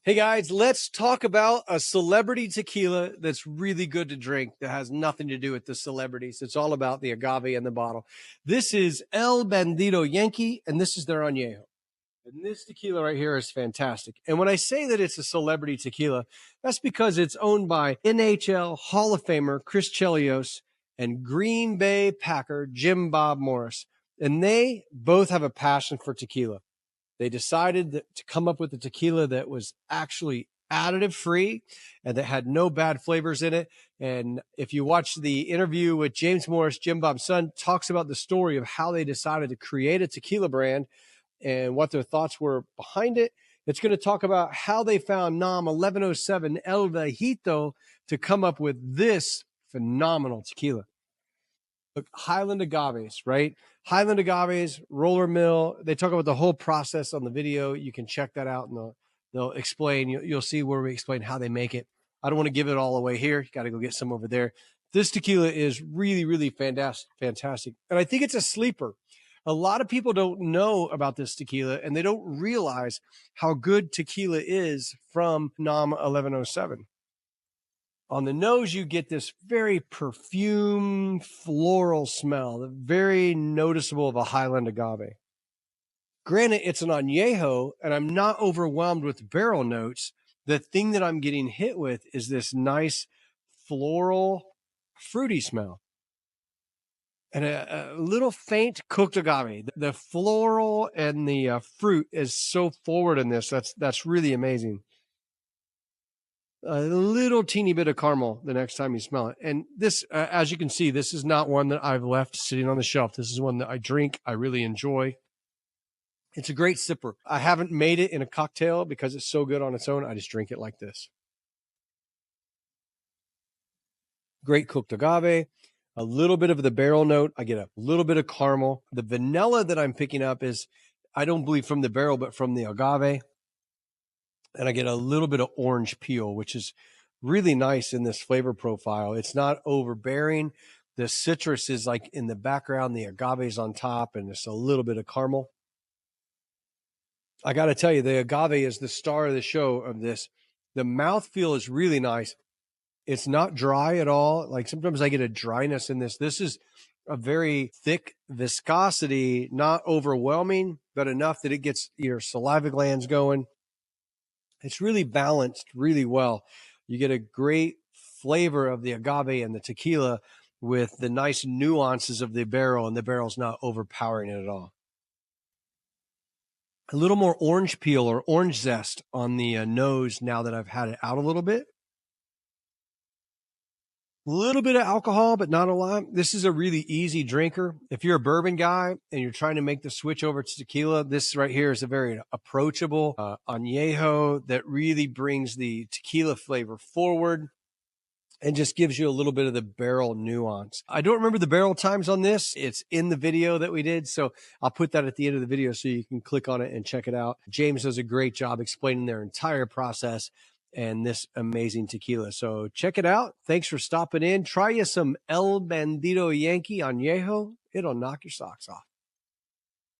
Hey guys, let's talk about a celebrity tequila that's really good to drink that has nothing to do with the celebrities. It's all about the agave in the bottle. This is El Bandido Yankee, and this is their Añejo. And this tequila right here is fantastic. And when I say that it's a celebrity tequila, that's because it's owned by NHL Hall of Famer Chris Chelios and Green Bay Packer Jim Bob Morris. And they both have a passion for tequila. They decided to come up with a tequila that was actually additive free and that had no bad flavors in it. And if you watch the interview with James Morris, Jim Bob's son talks about the story of how they decided to create a tequila brand and what their thoughts were behind it. It's going to talk about how they found NAM 1107 El Viejito to come up with this phenomenal tequila. Look, Highland agaves, right? Highland agaves, roller mill. They talk about the whole process on the video. You can check that out, and they'll explain. You'll see where we explain how they make it. I don't want to give it all away here. You got to go get some over there. This tequila is really, really fantastic. And I think it's a sleeper. A lot of people don't know about this tequila, and they don't realize how good tequila is from NAM 1107. On the nose, you get this very perfume floral smell, very noticeable of a Highland agave. Granted, it's an añejo, and I'm not overwhelmed with barrel notes. The thing that I'm getting hit with is this nice floral, fruity smell. And a little faint cooked agave. The floral and the fruit is so forward in this. That's really amazing. A little teeny bit of caramel the next time you smell it. And this, as you can see, this is not one that I've left sitting on the shelf. This is one that I drink. I really enjoy. It's a great sipper. I haven't made it in a cocktail because it's so good on its own. I just drink it like this. Great cooked agave. A little bit of the barrel note. I get a little bit of caramel. The vanilla that I'm picking up is, I don't believe from the barrel, but from the agave. And I get a little bit of orange peel, which is really nice in this flavor profile. It's not overbearing. The citrus is like in the background, the agave is on top, and it's a little bit of caramel. I got to tell you, the agave is the star of the show of this. The mouthfeel is really nice. It's not dry at all. Like sometimes I get a dryness in this. This is a very thick viscosity, not overwhelming, but enough that it gets your saliva glands going. It's really balanced really well. You get a great flavor of the agave and the tequila with the nice nuances of the barrel, and the barrel's not overpowering it at all. A little more orange peel or orange zest on the nose now that I've had it out a little bit. A little bit of alcohol, but not a lot. This is a really easy drinker. If you're a bourbon guy and you're trying to make the switch over to tequila, this right here is a very approachable añejo that really brings the tequila flavor forward and just gives you a little bit of the barrel nuance. I don't remember the barrel times on this. It's in the video that we did, so I'll put that at the end of the video so you can click on it and check it out. James does a great job explaining their entire process and this amazing tequila. So check it out. Thanks for stopping in. Try you some El Bandido Yankee Añejo. It'll knock your socks off.